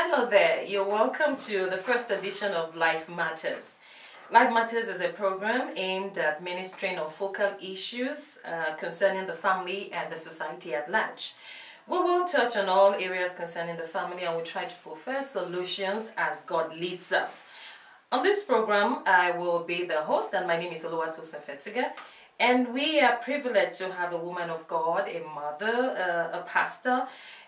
Hello there, you're welcome to the first edition of Life Matters. Life Matters is a program aimed at ministering on focal issues concerning the family and the society at large. We will touch on all areas concerning the family and we try to fulfill solutions as God leads us. On this program, I will be the host and my name is Oluwatosin Fetiga. And we are privileged to have a woman of God, a mother, a pastor,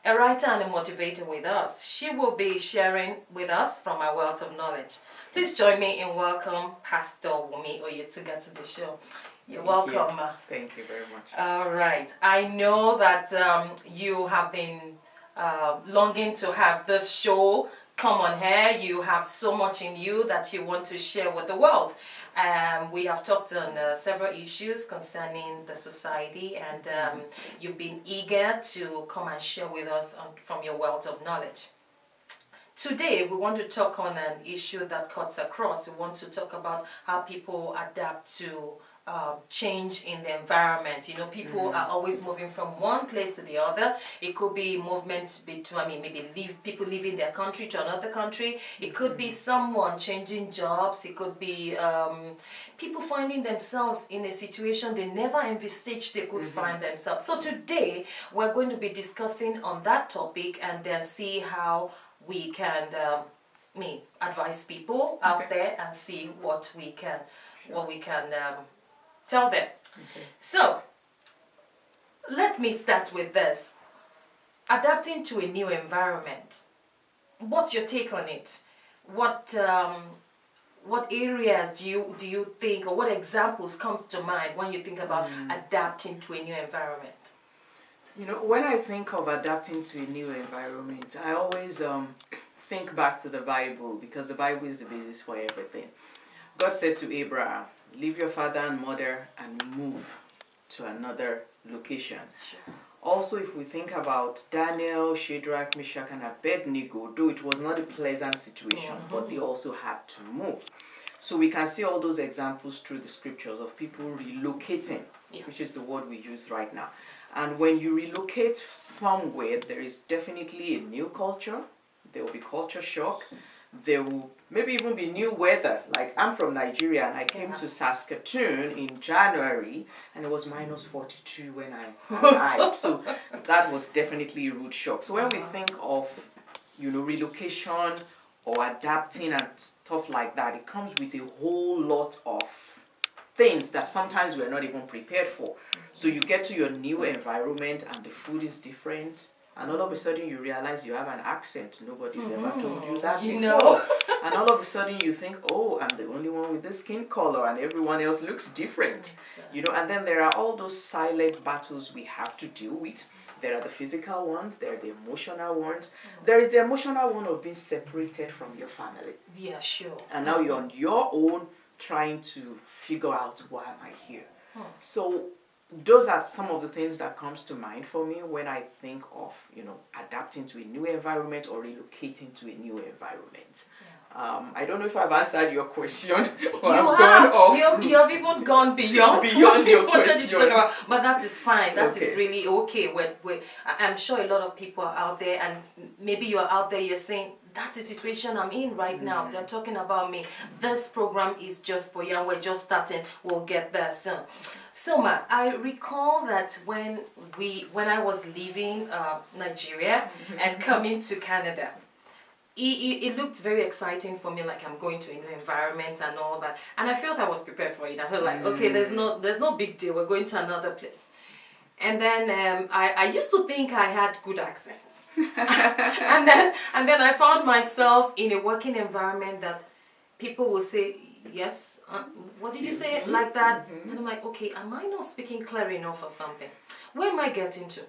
a writer and a motivator with us. She will be sharing with us from her wealth of knowledge. Please join me in welcome Pastor Wumi Oyetuga to the show. You're welcome. Thank you very much. All right. I know that you have been longing to have this show come on here. You have so much in you that you want to share with the world. We have talked on several issues concerning the society, and you've been eager to come and share with us from your wealth of knowledge. Today, we want to talk on an issue that cuts across. We want to talk about how people adapt to change in the environment. You know, people are always moving from one place to the other. It could be movement between, people leaving their country to another country. It could be someone changing jobs. It could be people finding themselves in a situation they never envisaged they could find themselves. So today, we're going to be discussing on that topic and then see how we can advise people out there and see what we can tell them. Okay. So, let me start with this. Adapting to a new environment. What's your take on it? What areas do you think, or what examples comes to mind when you think about adapting to a new environment? You know, when I think of adapting to a new environment, I always think back to the Bible, because the Bible is the basis for everything. God said to Abraham, leave your father and mother and move to another location. Sure. Also, if we think about Daniel, Shadrach, Meshach, and Abednego, though it was not a pleasant situation, but they also had to move. So we can see all those examples through the scriptures of people relocating, which is the word we use right now. And when you relocate somewhere, there is definitely a new culture. There will be culture shock. There will maybe even be new weather. Like, I'm from Nigeria and I came to Saskatoon in January and it was minus 42 when I arrived. So that was definitely a rude shock. So when we think of, relocation or adapting and stuff like that, it comes with a whole lot of things that sometimes we're not even prepared for. So you get to your new environment and the food is different. And all of a sudden you realize you have an accent. Nobody's ever told you that before. And all of a sudden you think, oh, I'm the only one with this skin color and everyone else looks different. And then there are all those silent battles we have to deal with. There are the physical ones, there are the emotional ones. There is the emotional one of being separated from your family. Yeah, sure. And now you're on your own trying to figure out, why am I here? So those are some of the things that comes to mind for me when I think of, adapting to a new environment or relocating to a new environment. I don't know if I've answered your question or you have even gone beyond what you wanted to talk about. But that is fine. That is really okay. I'm sure a lot of people are out there, and maybe you're out there, you're saying, that's the situation I'm in right now. They're talking about me. This program is just for you, and we're just starting. We'll get there soon. So, I recall that when I was leaving Nigeria and coming to Canada, it looked very exciting for me, like I'm going to a new environment and all that. And I felt I was prepared for it. I felt like, okay, there's no big deal. We're going to another place. And then I used to think I had good accent. and then I found myself in a working environment that people will say, yes, what did you say, like that? And I'm like, okay, am I not speaking clear enough or something? Where am I getting to?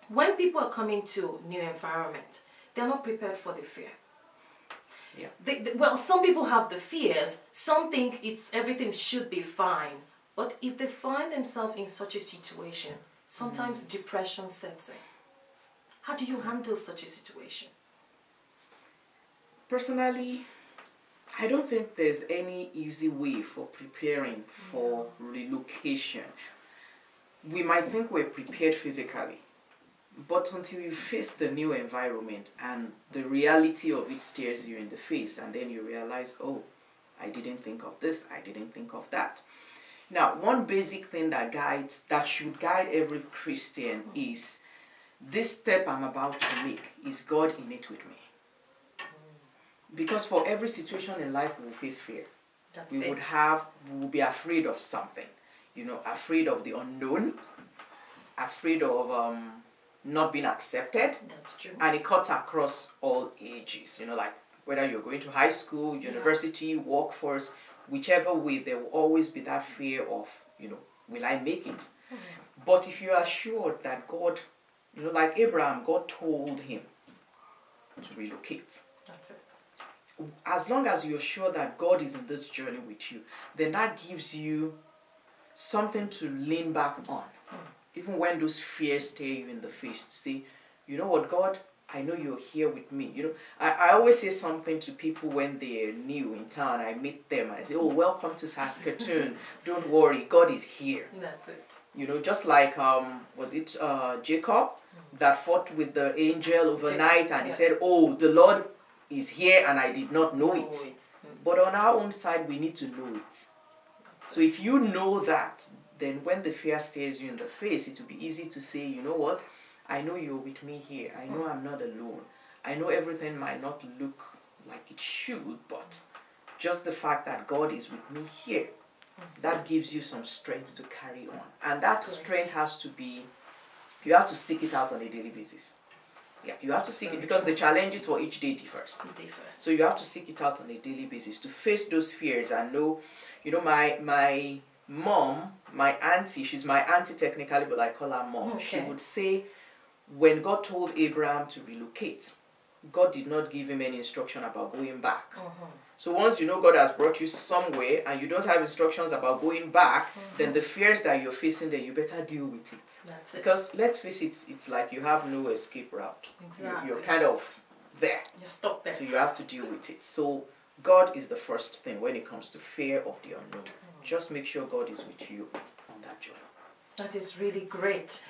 When people are coming to new environment, they're not prepared for the fear. Well, some people have the fears. Some think everything should be fine. But if they find themselves in such a situation, sometimes depression sets in. How do you handle such a situation? Personally, I don't think there's any easy way for preparing for relocation. We might think we're prepared physically, But until you face the new environment and the reality of it stares you in the face, and then you realize, oh, I didn't think of this, I didn't think of that. Now, one basic thing that should guide every Christian is, this step I'm about to make, is God in it with me? Because for every situation in life, we will face fear. We will be afraid of something. Afraid of the unknown, afraid of not being accepted. That's true. And it cuts across all ages. Like whether you're going to high school, university, workforce, whichever way, there will always be that fear of, will I make it? But if you are sure that God, like Abraham, God told him to relocate. That's it. As long as you're sure that God is in this journey with you, then that gives you something to lean back on. Even when those fears stare you in the face, to say, you know what, God, I know you're here with me. I always say something to people when they're new in town. I meet them and I say, oh, welcome to Saskatoon. Don't worry, God is here. That's it. Just like, was it Jacob that fought with the angel overnight, and he said, oh, the Lord is here and I did not know it. But on our own side, we need to know it. So if you know that, then when the fear stares you in the face, it will be easy to say, you know what, I know you're with me here. I know I'm not alone. I know everything might not look like it should, but just the fact that God is with me here, that gives you some strength to carry on. And that strength has to be, you have to seek it out on a daily basis. Yeah, you have to seek it, because the challenges for each day differs. So you have to seek it out on a daily basis to face those fears and know, my mom, my auntie, she's my auntie technically, but I call her mom. Okay. She would say, when God told Abraham to relocate, God did not give him any instruction about going back. So once God has brought you somewhere and you don't have instructions about going back, then the fears that you're facing there, you better deal with it. That's because let's face it, it's like you have no escape route. Exactly. You're kind of there. You're stuck there. So you have to deal with it. So God is the first thing when it comes to fear of the unknown. Just make sure God is with you on that journey. That is really great.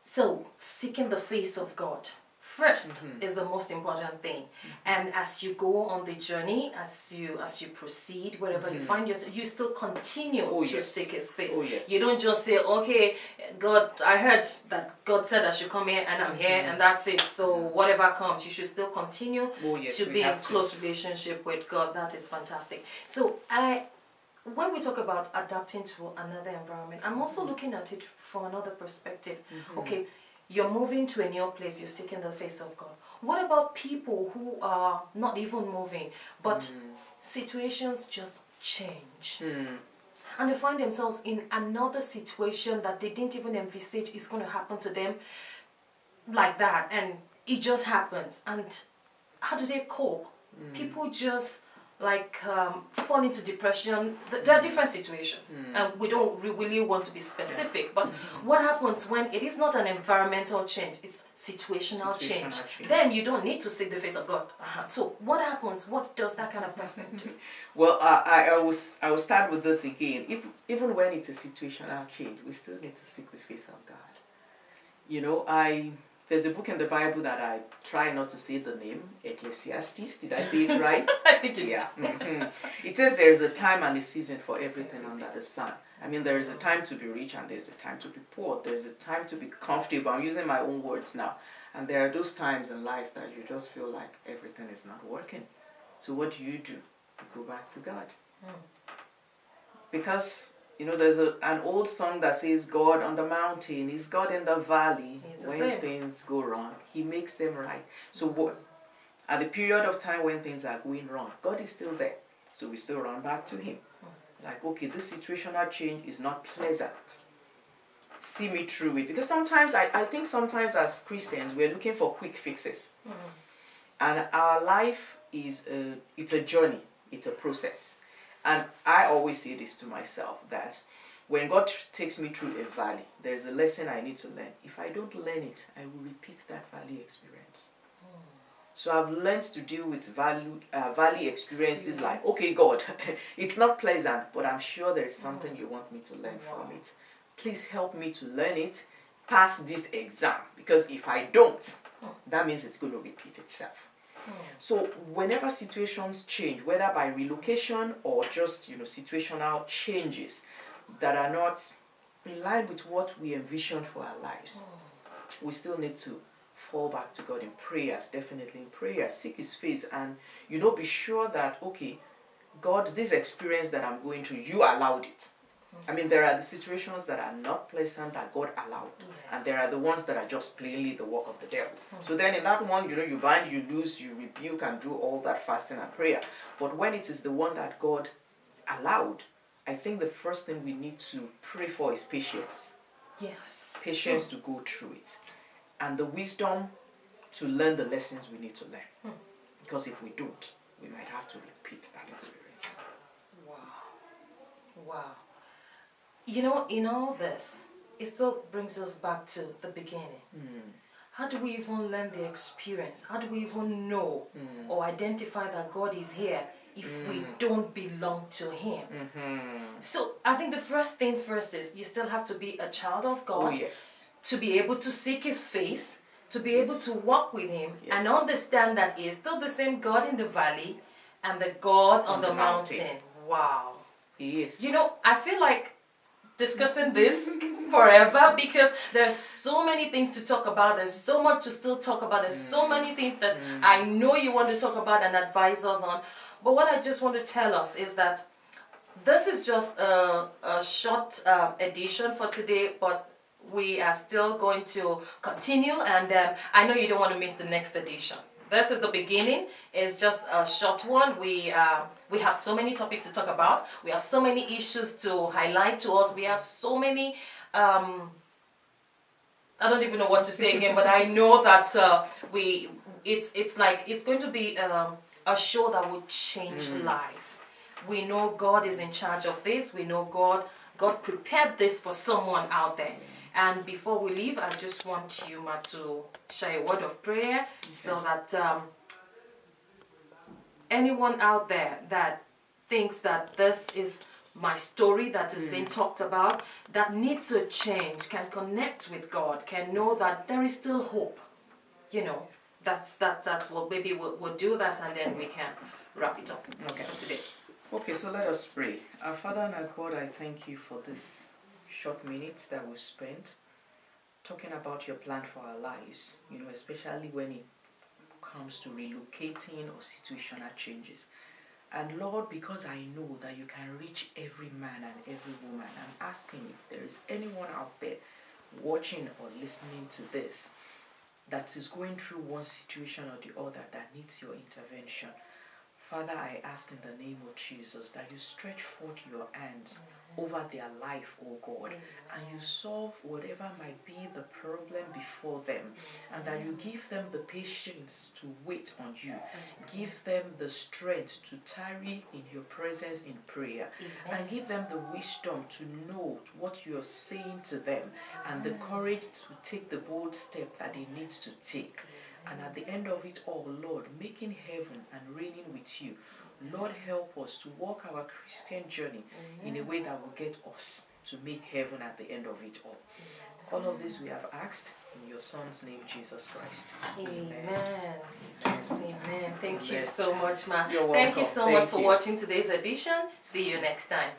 So, seeking the face of God first is the most important thing. And as you go on the journey, as you proceed, wherever you find yourself, you still continue to seek His face. You don't just say, okay, God, I heard that God said I should come here and I'm here and that's it. So whatever comes, you should still continue to be in close relationship with God. That is fantastic. So when we talk about adapting to another environment, I'm also looking at it from another perspective. Okay, you're moving to a new place, you're seeking the face of God. What about people who are not even moving, but situations just change? And they find themselves in another situation that they didn't even envisage is going to happen to them like that, and it just happens. And how do they cope? People just fall into depression. There are different situations, and we don't really want to be specific, but what happens when it is not an environmental change, it's situational change? Then you don't need to seek the face of God. So what happens? What does that kind of person do? Well, I will start with this again. Even when it's a situational change, we still need to seek the face of God. There's a book in the Bible that I try not to say the name, Ecclesiastes. Did I say it right? I think you did. It says there's a time and a season for everything under the sun. I mean, there is a time to be rich and there's a time to be poor. There's a time to be comfortable. I'm using my own words now. And there are those times in life that you just feel like everything is not working. So what do? You go back to God. Because there's an old song that says, God on the mountain, is God in the valley. When things go wrong, He makes them right. So at the period of time when things are going wrong, God is still there. So we still run back to Him. Like, okay, this situational change is not pleasant. See me through it. Because sometimes, I think sometimes as Christians, we're looking for quick fixes. And our life it's a journey. It's a process. And I always say this to myself, that when God takes me through a valley, there's a lesson I need to learn. If I don't learn it, I will repeat that valley experience. So I've learned to deal with valley experiences like, okay, God, it's not pleasant, but I'm sure there is something you want me to learn from it. Please help me to learn it pass this exam, because if I don't, that means it's going to repeat itself. So whenever situations change, whether by relocation or just situational changes that are not in line with what we envisioned for our lives, we still need to fall back to God in prayers, definitely in prayer, seek His face, and be sure that, okay, God, this experience that I'm going through, you allowed it. I mean, there are the situations that are not pleasant that God allowed, and there are the ones that are just plainly the work of the devil. So then in that one, you bind, you loose, you rebuke, and do all that fasting and prayer. But when it is the one that God allowed, I think the first thing we need to pray for is patience. Yes. Patience to go through it, and the wisdom to learn the lessons we need to learn. Because if we don't, we might have to repeat that experience. Wow. In all this, it still brings us back to the beginning. How do we even learn the experience? How do we even know or identify that God is here if we don't belong to Him? So I think the first thing first is you still have to be a child of God. Oh, yes. To be able to seek His face, to be able to walk with Him and understand that He is still the same God in the valley and the God on the mountain. Wow. He is. I feel like discussing this forever because there's so many things to talk about. There's so much to still talk about. There's so many things that I know you want to talk about and advise us on. But what I just want to tell us is that this is just a short edition for today, but we are still going to continue, and I know you don't want to miss the next edition. This is the beginning. It's just a short one. We have so many topics to talk about. We have so many issues to highlight to us. We have so many. I don't even know what to say again, but I know that it's going to be a show that will change lives. We know God is in charge of this. We know God prepared this for someone out there. And before we leave, I just want you, Ma, to share a word of prayer so that anyone out there that thinks that this is my story that is being talked about, that needs a change, can connect with God, can know that there is still hope. That's what maybe we'll do that, and then we can wrap it up for today. Okay, so let us pray. Our Father and our God, I thank you for this short minutes that we've spent talking about your plan for our lives, especially when it comes to relocating or situational changes. And Lord, because I know that you can reach every man and every woman, I'm asking if there is anyone out there watching or listening to this that is going through one situation or the other that needs your intervention. Father, I ask in the name of Jesus that you stretch forth your hands over their life, oh God, and you solve whatever might be the problem before them, and that you give them the patience to wait on you. Give them the strength to tarry in your presence in prayer, and give them the wisdom to know what you are saying to them, and the courage to take the bold step that they need to take. And at the end of it all, Lord, making heaven and reigning with you, Lord, help us to walk our Christian journey in a way that will get us to make heaven at the end of it all. All of this we have asked in your Son's name, Jesus Christ. Amen. Amen. Thank you so much, Ma. You're welcome. Thank you so much for watching today's edition. See you next time.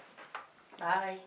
Bye.